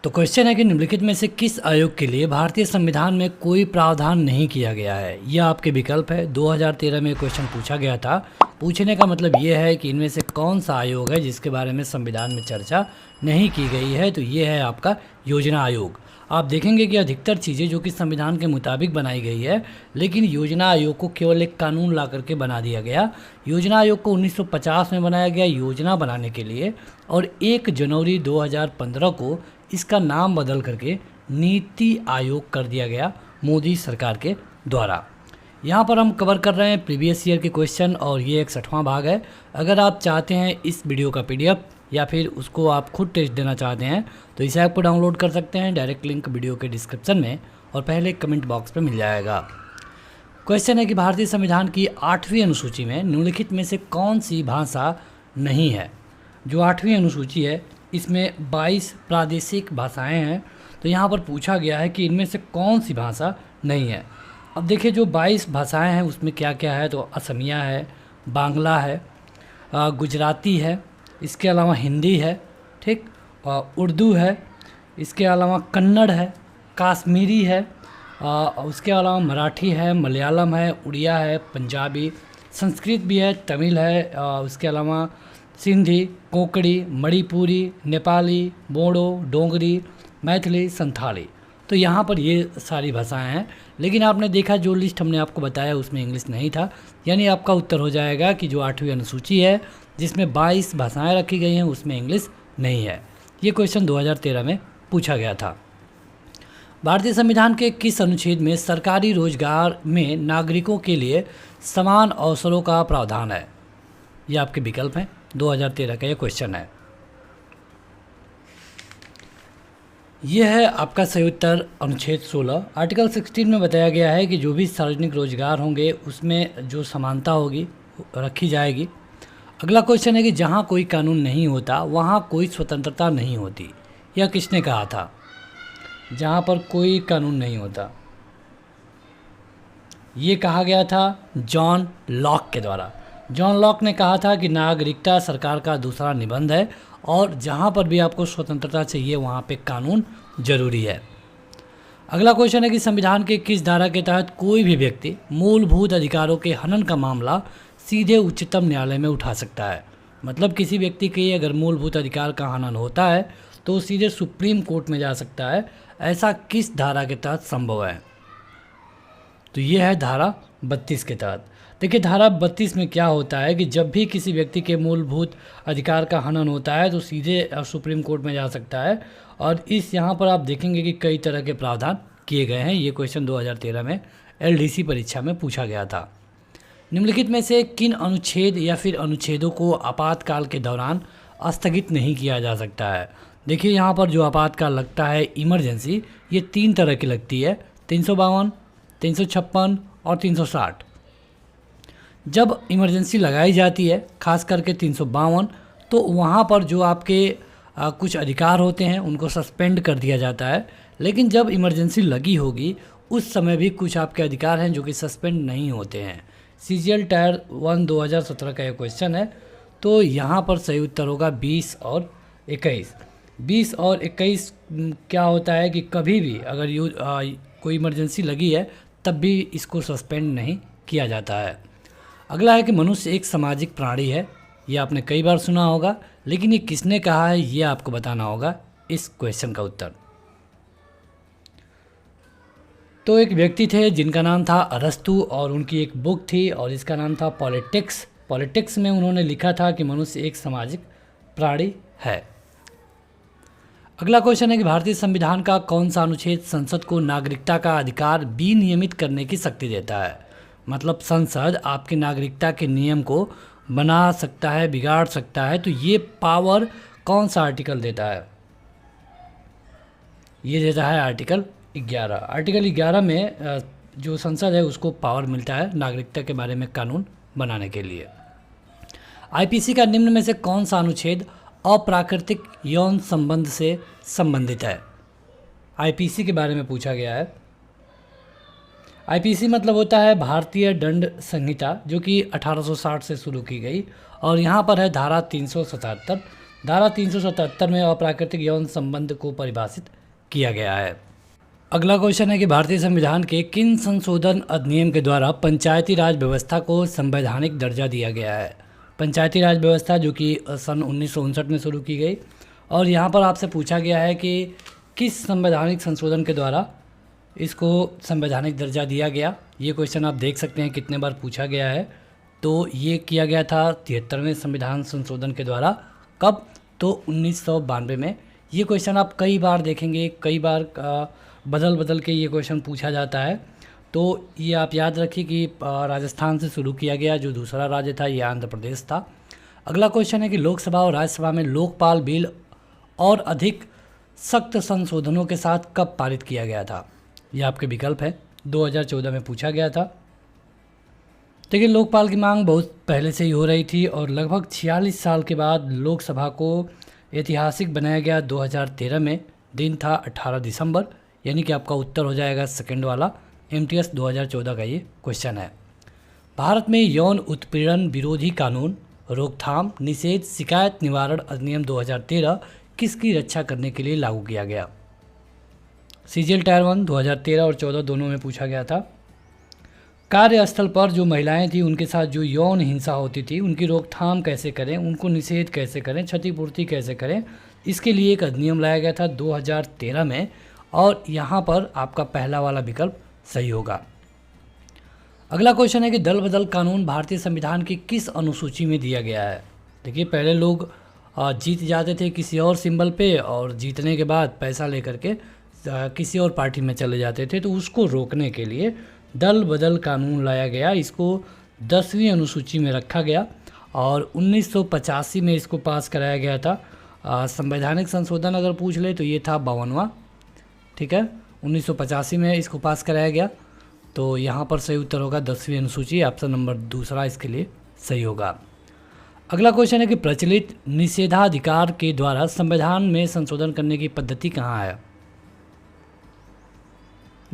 तो क्वेश्चन है कि निम्नलिखित में से किस आयोग के लिए भारतीय संविधान में कोई प्रावधान नहीं किया गया है। यह आपके विकल्प है। 2013 में क्वेश्चन पूछा गया था। पूछने का मतलब ये है कि इनमें से कौन सा आयोग है जिसके बारे में संविधान में चर्चा नहीं की गई है। तो ये है आपका योजना आयोग। आप देखेंगे कि अधिकतर चीज़ें जो कि संविधान के मुताबिक बनाई गई है, लेकिन योजना आयोग को केवल एक कानून ला करके बना दिया गया। योजना आयोग को 1950 में बनाया गया योजना बनाने के लिए, और 1 जनवरी 2015 को इसका नाम बदल करके नीति आयोग कर दिया गया मोदी सरकार के द्वारा। यहाँ पर हम कवर कर रहे हैं प्रीवियस ईयर के क्वेश्चन, और ये 61वां भाग है। अगर आप चाहते हैं इस वीडियो का PDF या फिर उसको आप खुद टेस्ट देना चाहते हैं तो इस ऐप को डाउनलोड कर सकते हैं। डायरेक्ट लिंक वीडियो के डिस्क्रिप्शन में और पहले कमेंट बॉक्स में मिल जाएगा। क्वेश्चन है कि भारतीय संविधान की 8वीं अनुसूची में निम्नलिखित में से कौन सी भाषा नहीं है। जो 8वीं अनुसूची है इसमें 22 प्रादेशिक भाषाएं हैं। तो यहाँ पर पूछा गया है कि इनमें से कौन सी भाषा नहीं है। अब देखिए जो 22 भाषाएं हैं उसमें क्या क्या है, तो असमिया है, बांग्ला है, गुजराती है, इसके अलावा हिंदी है, ठीक, उर्दू है, इसके अलावा कन्नड़ है, काश्मीरी है, उसके अलावा मराठी है, मलयालम है, उड़िया है, पंजाबी, संस्कृत भी है, तमिल है, उसके अलावा सिंधी, कोंकणी, मणिपुरी, नेपाली, बोडो, डोगरी, मैथिली, संथाली। तो यहाँ पर ये सारी भाषाएं हैं। लेकिन आपने देखा जो लिस्ट हमने आपको बताया उसमें इंग्लिश नहीं था, यानी आपका उत्तर हो जाएगा कि जो 8वीं अनुसूची है जिसमें 22 भाषाएं रखी गई हैं उसमें इंग्लिश नहीं है। ये क्वेश्चन 2013 में पूछा गया था। भारतीय संविधान के किस अनुच्छेद में सरकारी रोजगार में नागरिकों के लिए समान अवसरों का प्रावधान है। ये आपके विकल्प हैं। 2013 का ये क्वेश्चन है। यह है आपका सही उत्तर अनुच्छेद 16। आर्टिकल 16 में बताया गया है कि जो भी सार्वजनिक रोजगार होंगे उसमें जो समानता होगी रखी जाएगी। अगला क्वेश्चन है कि जहाँ कोई कानून नहीं होता वहाँ कोई स्वतंत्रता नहीं होती। यह किसने कहा था। जहाँ पर कोई कानून नहीं होता, ये कहा गया था जॉन लॉक के द्वारा। जॉन लॉक ने कहा था कि नागरिकता सरकार का दूसरा निबंध है और जहाँ पर भी आपको स्वतंत्रता चाहिए वहाँ पे कानून जरूरी है। अगला क्वेश्चन है कि संविधान के किस धारा के तहत कोई भी व्यक्ति मूलभूत अधिकारों के हनन का मामला सीधे उच्चतम न्यायालय में उठा सकता है। मतलब किसी व्यक्ति के अगर मूलभूत अधिकार का हनन होता है तो सीधे सुप्रीम कोर्ट में जा सकता है। ऐसा किस धारा के तहत संभव है। तो ये है धारा 32 के तहत। देखिए धारा 32 में क्या होता है कि जब भी किसी व्यक्ति के मूलभूत अधिकार का हनन होता है तो सीधे सुप्रीम कोर्ट में जा सकता है। और इस यहाँ पर आप देखेंगे कि कई तरह के प्रावधान किए गए हैं। ये क्वेश्चन 2013 में LDC परीक्षा में पूछा गया था। निम्नलिखित में से किन अनुच्छेद या फिर अनुच्छेदों को आपातकाल के दौरान स्थगित नहीं किया जा सकता है। देखिए यहाँ पर जो आपातकाल लगता है इमरजेंसी, ये 3 तरह की लगती है, 352, 356 और 360। जब इमरजेंसी लगाई जाती है खास करके 352, तो वहाँ पर जो आपके कुछ अधिकार होते हैं उनको सस्पेंड कर दिया जाता है। लेकिन जब इमरजेंसी लगी होगी उस समय भी कुछ आपके अधिकार हैं जो कि सस्पेंड नहीं होते हैं। CGL टायर 1 2017 का यह क्वेश्चन है। तो यहाँ पर सही उत्तर होगा 20 और 21। 20 और 21 क्या होता है कि कभी भी अगर कोई इमरजेंसी लगी है तब भी इसको सस्पेंड नहीं किया जाता है। अगला है कि मनुष्य एक सामाजिक प्राणी है। ये आपने कई बार सुना होगा, लेकिन ये किसने कहा है ये आपको बताना होगा इस क्वेश्चन का उत्तर। तो एक व्यक्ति थे जिनका नाम था अरस्तु और उनकी एक बुक थी और इसका नाम था पॉलिटिक्स। पॉलिटिक्स में उन्होंने लिखा था कि मनुष्य एक सामाजिक प्राणी है। अगला क्वेश्चन है कि भारतीय संविधान का कौन सा अनुच्छेद संसद को नागरिकता का अधिकार विनियमित करने की शक्ति देता है। मतलब संसद आपके नागरिकता के नियम को बना सकता है, बिगाड़ सकता है। तो ये पावर कौन सा आर्टिकल देता है। ये देता है आर्टिकल 11। आर्टिकल 11 में जो संसद है उसको पावर मिलता है नागरिकता के बारे में कानून बनाने के लिए। IPC का निम्न में से कौन सा अनुच्छेद अप्राकृतिक यौन संबंध से संबंधित है। IPC के बारे में पूछा गया है। IPC मतलब होता है भारतीय दंड संहिता, जो कि 1860 से शुरू की गई और यहाँ पर है धारा 377। धारा 377 में अप्राकृतिक यौन संबंध को परिभाषित किया गया है। अगला क्वेश्चन है कि भारतीय संविधान के किन संशोधन अधिनियम के द्वारा पंचायती राज व्यवस्था को संवैधानिक दर्जा दिया गया है। पंचायती राज व्यवस्था जो कि सन 1959 में शुरू की गई, और यहाँ पर आपसे पूछा गया है कि किस संवैधानिक संशोधन के द्वारा इसको संवैधानिक दर्जा दिया गया। ये क्वेश्चन आप देख सकते हैं कितने बार पूछा गया है। तो ये किया गया था 73वें संविधान संशोधन के द्वारा। कब? तो 1992 में। ये क्वेश्चन आप कई बार देखेंगे, कई बार बदल बदल के ये क्वेश्चन पूछा जाता है। तो ये आप याद रखिए कि राजस्थान से शुरू किया गया, जो दूसरा राज्य था ये आंध्र प्रदेश था। अगला क्वेश्चन है कि लोकसभा और राज्यसभा में लोकपाल बिल और अधिक सख्त संशोधनों के साथ कब पारित किया गया था। यह आपके विकल्प है। 2014 में पूछा गया था। देखिए, लोकपाल की मांग बहुत पहले से ही हो रही थी और लगभग 46 साल के बाद लोकसभा को ऐतिहासिक बनाया गया 2013 में। दिन था 18 दिसंबर, यानी कि आपका उत्तर हो जाएगा सेकंड वाला। MTS 2014 का ये क्वेश्चन है। भारत में यौन उत्पीड़न विरोधी कानून, रोकथाम, निषेध, शिकायत निवारण अधिनियम 2013 किसकी रक्षा करने के लिए लागू किया गया। CGL टायर 1 2013 और 14 दोनों में पूछा गया था। कार्यस्थल पर जो महिलाएं थी उनके साथ जो यौन हिंसा होती थी उनकी रोकथाम कैसे करें, उनको निषेध कैसे करें, क्षतिपूर्ति कैसे करें, इसके लिए एक अधिनियम लाया गया था 2013 में। और यहाँ पर आपका पहला वाला विकल्प सही होगा। अगला क्वेश्चन है कि दल बदल कानून भारतीय संविधान की किस अनुसूची में दिया गया है। देखिए, पहले लोग जीत जाते थे किसी और सिंबल पे और जीतने के बाद पैसा लेकर के किसी और पार्टी में चले जाते थे, तो उसको रोकने के लिए दल बदल कानून लाया गया। इसको 10वीं अनुसूची में रखा गया और 1985 में इसको पास कराया गया था। संवैधानिक संशोधन अगर पूछ ले तो ये था 52वां, ठीक है। 1985 में इसको पास कराया गया। तो यहाँ पर सही उत्तर होगा 10वीं अनुसूची। ऑप्शन नंबर दूसरा इसके लिए सही होगा। अगला क्वेश्चन है कि प्रचलित निषेधाधिकार के द्वारा संविधान में संशोधन करने की पद्धति कहाँ है,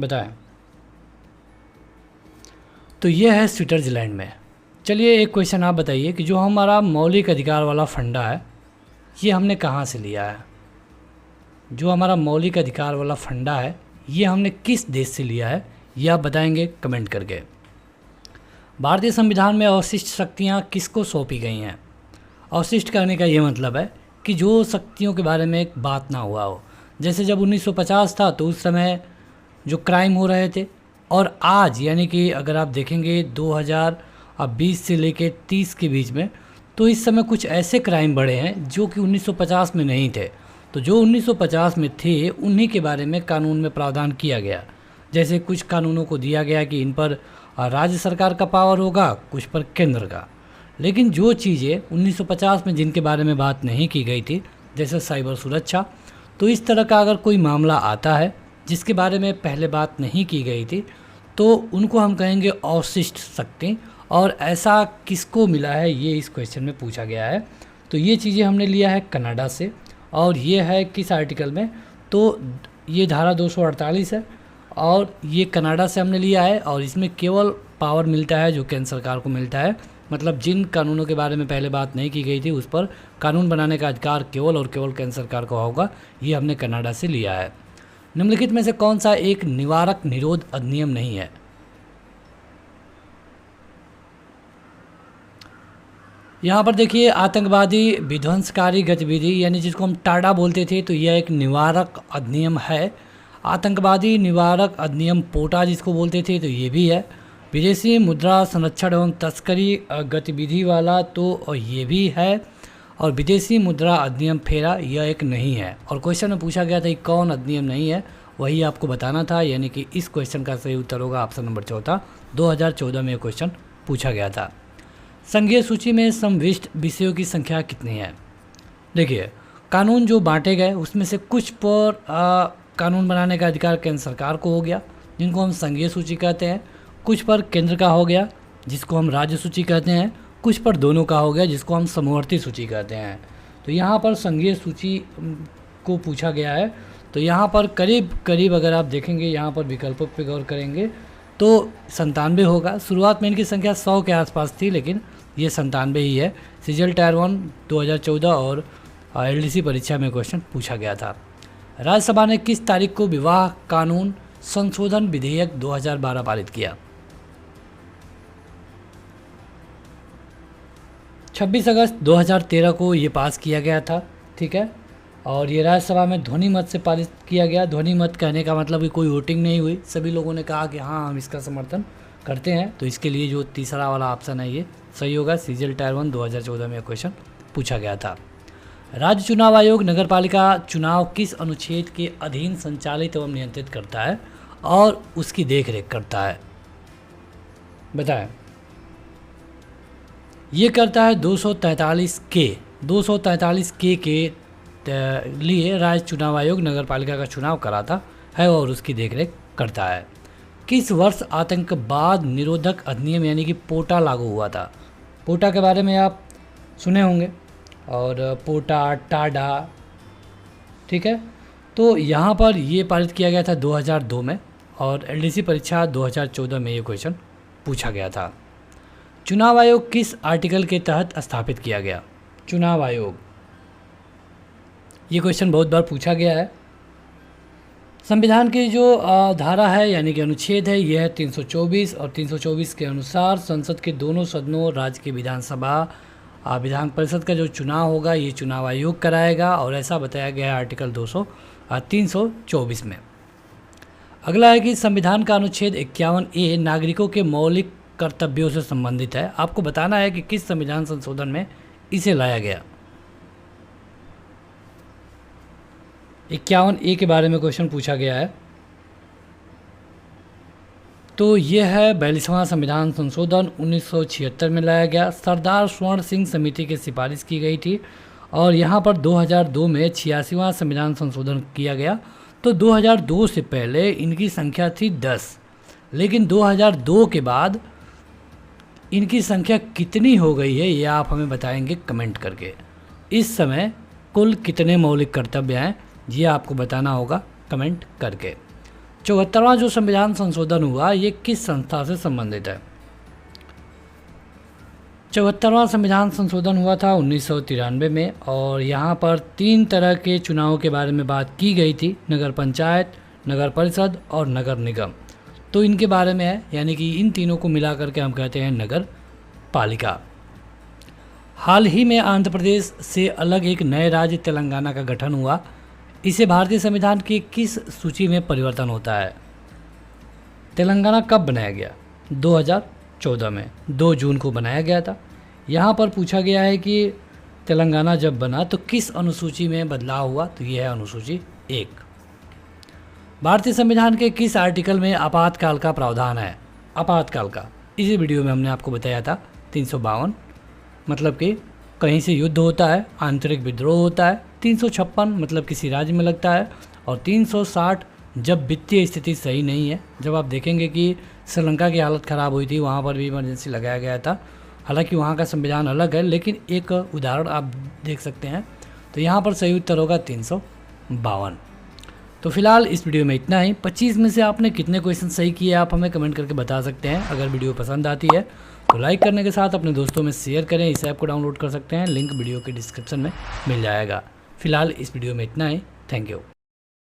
बताएं। तो ये है स्विट्जरलैंड में। चलिए एक क्वेश्चन आप बताइए कि जो हमारा मौलिक अधिकार वाला फंडा है ये हमने कहाँ से लिया है। जो हमारा मौलिक अधिकार वाला फंडा है ये हमने किस देश से लिया है, ये आप बताएंगे कमेंट करके। भारतीय संविधान में अवशिष्ट शक्तियाँ किसको सौंपी गई हैं। अवशिष्ट करने का ये मतलब है कि जो शक्तियों के बारे में बात ना हुआ हो। जैसे जब 1950 था तो उस समय जो क्राइम हो रहे थे, और आज यानी कि अगर आप देखेंगे 2020 से लेके 30 के बीच में, तो इस समय कुछ ऐसे क्राइम बढ़े हैं जो कि 1950 में नहीं थे। तो जो 1950 में थे उन्हीं के बारे में कानून में प्रावधान किया गया। जैसे कुछ कानूनों को दिया गया कि इन पर राज्य सरकार का पावर होगा, कुछ पर केंद्र का। लेकिन जो चीज़ें 1950 में जिनके बारे में बात नहीं की गई थी, जैसे साइबर सुरक्षा, तो इस तरह का अगर कोई मामला आता है जिसके बारे में पहले बात नहीं की गई थी, तो उनको हम कहेंगे अवशिष्ट शक्ति। और ऐसा किसको मिला है ये इस क्वेश्चन में पूछा गया है। तो ये चीज़ें हमने लिया है कनाडा से, और ये है किस आर्टिकल में, तो ये धारा 248 है और ये कनाडा से हमने लिया है। और इसमें केवल पावर मिलता है जो केंद्र सरकार को मिलता है। मतलब जिन कानूनों के बारे में पहले बात नहीं की गई थी उस पर कानून बनाने का अधिकार केवल और केवल केंद्र सरकार को होगा। ये हमने कनाडा से लिया है। निम्नलिखित में से कौन सा एक निवारक निरोध अधिनियम नहीं है। यहाँ पर देखिए, आतंकवादी विध्वंसकारी गतिविधि यानी जिसको हम टाडा बोलते थे, तो यह एक निवारक अधिनियम है। आतंकवादी निवारक अधिनियम पोटा जिसको बोलते थे, तो ये भी है। विदेशी मुद्रा संरक्षण एवं तस्करी गतिविधि वाला, तो ये भी है। और विदेशी मुद्रा अधिनियम फेरा, यह एक नहीं है। और क्वेश्चन में पूछा गया था कि कौन अधिनियम नहीं है, वही आपको बताना था। यानी कि इस क्वेश्चन का सही उत्तर होगा ऑप्शन नंबर 14। 2014 में यह क्वेश्चन पूछा गया था। संघीय सूची में समाविष्ट विषयों की संख्या कितनी है। देखिए, कानून जो बांटे गए उसमें से कुछ पर कानून बनाने का अधिकार केंद्र सरकार को हो गया, जिनको हम संघीय सूची कहते हैं। कुछ पर केंद्र का हो गया, जिसको हम राज्य सूची कहते हैं। कुछ पर दोनों का हो गया, जिसको हम समवर्ती सूची कहते हैं। तो यहाँ पर संघीय सूची को पूछा गया है। तो यहाँ पर करीब करीब अगर आप देखेंगे, यहाँ पर विकल्पों पर गौर करेंगे तो 97 होगा। शुरुआत में इनकी संख्या 100 के आसपास थी, लेकिन ये 97 ही है। CGL टायर 1 2014 और एलडीसी परीक्षा में क्वेश्चन पूछा गया था। राज्यसभा ने किस तारीख को विवाह कानून संशोधन विधेयक 2012 पारित किया? 26 अगस्त 2013 को ये पास किया गया था, ठीक है। और ये राज्यसभा में ध्वनि मत से पारित किया गया। ध्वनि मत कहने का मतलब कि कोई वोटिंग नहीं हुई, सभी लोगों ने कहा कि हाँ हम इसका समर्थन करते हैं। तो इसके लिए जो तीसरा वाला ऑप्शन है ये सही होगा। सीजीएल टायर 1 2014 में क्वेश्चन पूछा गया था। राज्य चुनाव आयोग नगरपालिका चुनाव किस अनुच्छेद के अधीन संचालित एवं नियंत्रित करता है और उसकी देखरेख करता है? बताएं। ये करता है 243 के लिए राज्य चुनाव आयोग नगरपालिका का चुनाव कराता है और उसकी देखरेख करता है। किस वर्ष आतंकवाद निरोधक अधिनियम यानी कि पोटा लागू हुआ था? पोटा के बारे में आप सुने होंगे, और पोटा टाडा, ठीक है। तो यहाँ पर ये पारित किया गया था 2002 में, और एलडीसी परीक्षा 2014 में ये क्वेश्चन पूछा गया था। चुनाव आयोग किस आर्टिकल के तहत स्थापित किया गया? चुनाव आयोग, ये क्वेश्चन बहुत बार पूछा गया है। संविधान की जो धारा है यानी कि अनुच्छेद है यह है 324, और 324 के अनुसार संसद के दोनों सदनों राज्य की विधानसभा विधान परिषद का जो चुनाव होगा ये चुनाव आयोग कराएगा, और ऐसा बताया गया है आर्टिकल 324 में। अगला है कि संविधान का अनुच्छेद 51A नागरिकों के मौलिक कर्तव्यों से संबंधित है। आपको बताना है कि किस संविधान संशोधन में इसे लाया गया। 51A के बारे में क्वेश्चन पूछा गया है। तो ये है 42वां संविधान संशोधन 1976 में लाया गया। सरदार स्वर्ण सिंह समिति की सिफारिश की गई थी, और यहाँ पर 2002 में 86वां संविधान संशोधन किया गया। तो 2002 से पहले इनकी संख्या थी 10, लेकिन 2002 के बाद इनकी संख्या कितनी हो गई है ये आप हमें बताएंगे कमेंट करके। इस समय कुल कितने मौलिक कर्तव्य हैं ये आपको बताना होगा कमेंट करके। 74वां जो संविधान संशोधन हुआ ये किस संस्था से संबंधित है? 74वां संविधान संशोधन हुआ था 1993 में, और यहाँ पर 3 तरह के चुनावों के बारे में बात की गई थी, नगर पंचायत, नगर परिषद और नगर निगम। तो इनके बारे में है, यानी कि इन तीनों को मिला करके हम कहते हैं नगर पालिका। हाल ही में आंध्र प्रदेश से अलग एक नए राज्य तेलंगाना का गठन हुआ। इसे भारतीय संविधान की किस सूची में परिवर्तन होता है? तेलंगाना कब बनाया गया? 2014 में 2 जून को बनाया गया था। यहाँ पर पूछा गया है कि तेलंगाना जब बना तो किस अनुसूची में बदलाव हुआ? तो यह है अनुसूची 1। भारतीय संविधान के किस आर्टिकल में आपातकाल का प्रावधान है? आपातकाल का इसी वीडियो में हमने आपको बताया था 352, मतलब कि कहीं से युद्ध होता है, आंतरिक विद्रोह होता है। 356 मतलब किसी राज्य में लगता है, और 360 जब वित्तीय स्थिति सही नहीं है। जब आप देखेंगे कि श्रीलंका की हालत ख़राब हुई थी, वहाँ पर भी इमरजेंसी लगाया गया था। हालांकि वहाँ का संविधान अलग है, लेकिन एक उदाहरण आप देख सकते हैं। तो यहाँ पर सही उत्तर होगा 352। तो फिलहाल इस वीडियो में इतना ही। 25 में से आपने कितने क्वेश्चन सही किए आप हमें कमेंट करके बता सकते हैं। अगर वीडियो पसंद आती है तो लाइक करने के साथ अपने दोस्तों में शेयर करें। इस ऐप को डाउनलोड कर सकते हैं, लिंक वीडियो के डिस्क्रिप्शन में मिल जाएगा। फिलहाल इस वीडियो में इतना ही। Thank you.